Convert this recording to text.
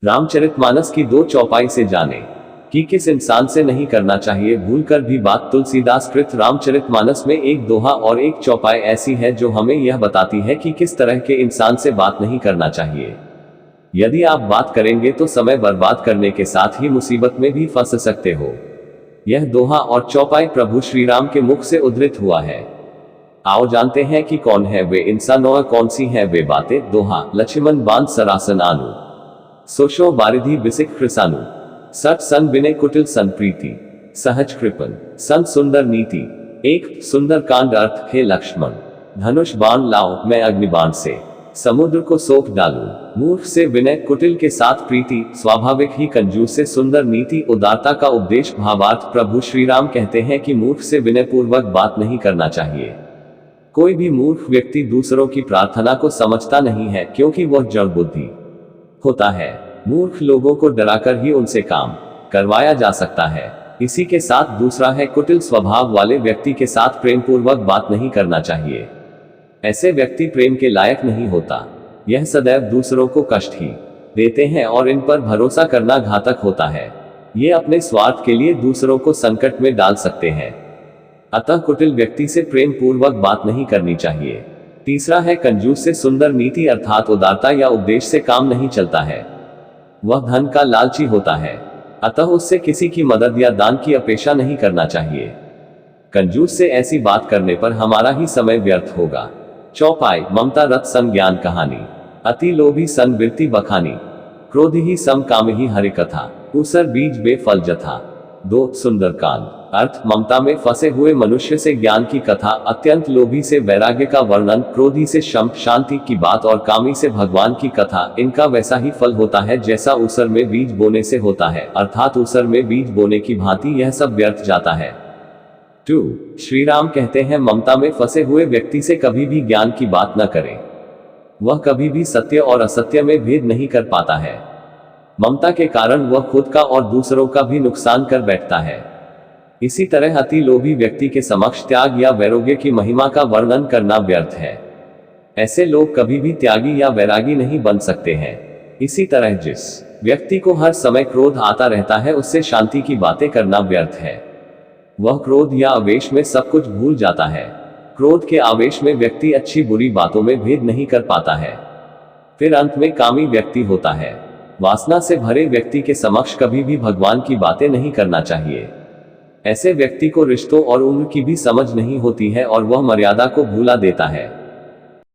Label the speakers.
Speaker 1: रामचरितमानस की 2 चौपाई से जाने कि किस इंसान से नहीं करना चाहिए भूलकर भी बात। तुलसीदास कृत रामचरितमानस में एक दोहा और एक चौपाई ऐसी है जो हमें यह बताती है कि किस तरह के इंसान से बात नहीं करना चाहिए। यदि आप बात करेंगे तो समय बर्बाद करने के साथ ही मुसीबत में भी फंस सकते हो। यह दोहा और चौपाई प्रभु श्री राम के मुख से उद्धृत हुआ है। आओ जानते हैं कि कौन है वे इंसान और कौन सी है वे बातें। दोहा। लक्ष्मण बांध सरासन आनु, सोशो बारिधि बिसिक कृसानु, सट सन विनय कुटिल सन प्रीति, सहज कृपन सन सुंदर नीति। एक सुंदर कांड अर्थ। हे लक्ष्मण, धनुष बाण लाओ, मैं अग्निबाण से समुद्र को सोख डालूं। मूर्ख से विनय, कुटिल के साथ प्रीति, स्वाभाविक ही कंजूस से सुंदर नीति, उदारता का उपदेश। भावार्थ। प्रभु श्री राम कहते हैं कि मूर्ख से विनय पूर्वक बात नहीं करना चाहिए। कोई भी मूर्ख व्यक्ति दूसरों की प्रार्थना को समझता नहीं है, क्योंकि वह जड़ बुद्धि होता है। मूर्ख लोगों को डराकर ही उनसे काम करवाया जा सकता है। इसी के साथ दूसरा है कुटिल स्वभाव वाले व्यक्ति के साथ प्रेम पूर्वक बात नहीं करना चाहिए। ऐसे व्यक्ति प्रेम के लायक नहीं होता। यह सदैव दूसरों को कष्ट ही देते हैं और इन पर भरोसा करना घातक होता है। ये अपने स्वार्थ के लिए दूसरों को संकट में डाल सकते हैं। अतः कुटिल व्यक्ति से प्रेम पूर्वक बात नहीं करनी चाहिए। तीसरा है कंजूस से सुंदर नीति, अर्थात उदारता या उपदेश से काम नहीं चलता है। वह धन का लालची होता है, अतः उससे किसी की मदद या दान की अपेक्षा नहीं करना चाहिए। कंजूस से ऐसी बात करने पर हमारा ही समय व्यर्थ होगा। चौपाई। ममता रथ सन ज्ञान कहानी, अति लोभी सन बिरती बखानी, क्रोधी ही सम काम ही हरि कथा, ऊसर बीज बेफल जथा। 2 सुंदरकांड अर्थ। ममता में फंसे हुए मनुष्य से ज्ञान की कथा, अत्यंत लोभी से वैराग्य का वर्णन, क्रोधी से शम शांति की बात और कामी से भगवान की कथा। इनका वैसा ही फल होता है जैसा ऊसर में बीज बोने से होता है, अर्थात ऊसर में बीज बोने की भांति यह सब व्यर्थ जाता है। 2 श्री राम कहते हैं ममता में फंसे हुए व्यक्ति से कभी भी ज्ञान की बात न करें। वह कभी भी सत्य और असत्य में भेद नहीं कर पाता है। ममता के कारण वह खुद का और दूसरों का भी नुकसान कर बैठता है। इसी तरह अति लोभी व्यक्ति के समक्ष त्याग या वैराग्य की महिमा का वर्णन करना व्यर्थ है। ऐसे लोग कभी भी त्यागी या वैरागी नहीं बन सकते हैं। इसी तरह जिस व्यक्ति को हर समय क्रोध आता रहता है, उससे शांति की बातें करना व्यर्थ है। वह क्रोध या आवेश में सब कुछ भूल जाता है। क्रोध के आवेश में व्यक्ति अच्छी बुरी बातों में भेद नहीं कर पाता है। फिर अंत में कामी व्यक्ति होता है। वासना से भरे व्यक्ति के समक्ष कभी भी भगवान की बातें नहीं करना चाहिए। ऐसे व्यक्ति को रिश्तों और उम्र की भी समझ नहीं होती है और वह मर्यादा को भूला देता है।